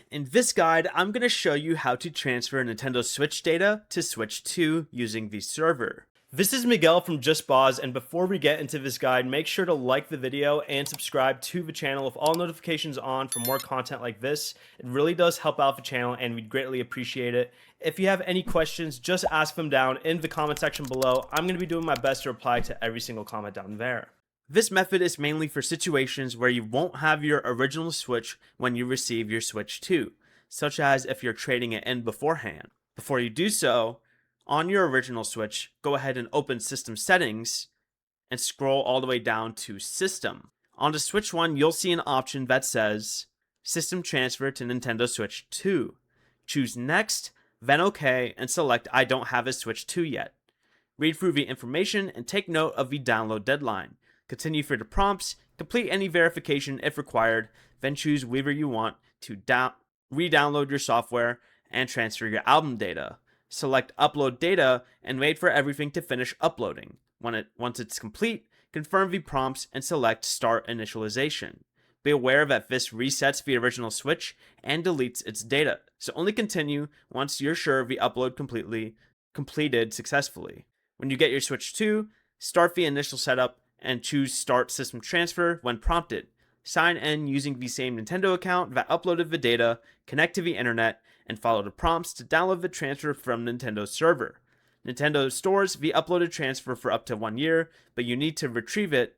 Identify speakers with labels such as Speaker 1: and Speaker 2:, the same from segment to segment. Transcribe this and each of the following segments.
Speaker 1: In this guide, I'm going to show you how to transfer Nintendo Switch data to Switch 2 using the server. This is Miguel from JustBoz, and before we get into this guide, make sure to like the video and subscribe to the channel with all notifications on for more content like this. It really does help out the channel and we'd greatly appreciate it. If you have any questions, just ask them down in the comment section below. I'm going to be doing my best to reply to every single comment down there. This method is mainly for situations where you won't have your original Switch when you receive your Switch 2, such as if you're trading it in beforehand. Before you do so, on your original Switch, go ahead and open System Settings and scroll all the way down to System. On the Switch 1, you'll see an option that says System Transfer to Nintendo Switch 2. Choose Next, then OK, and select I don't have a Switch 2 yet. Read through the information and take note of the download deadline. Continue for the prompts, complete any verification if required, then choose whether you want to re-download your software and transfer your album data. Select Upload Data and wait for everything to finish uploading. Once it's complete, confirm the prompts and select Start Initialization. Be aware that this resets the original Switch and deletes its data, so only continue once you're sure the upload completed successfully. When you get your Switch 2, start the initial setup and choose Start System Transfer when prompted. Sign in using the same Nintendo account that uploaded the data, connect to the internet, and follow the prompts to download the transfer from Nintendo's server. Nintendo stores the uploaded transfer for up to 1 year, but you need to retrieve it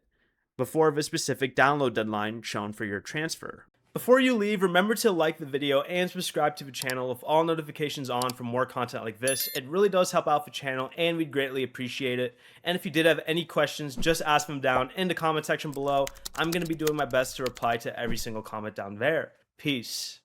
Speaker 1: before the specific download deadline shown for your transfer. Before you leave, remember to like the video and subscribe to the channel with all notifications on for more content like this. It really does help out the channel and we'd greatly appreciate it. And if you did have any questions, just ask them down in the comment section below. I'm going to be doing my best to reply to every single comment down there. Peace.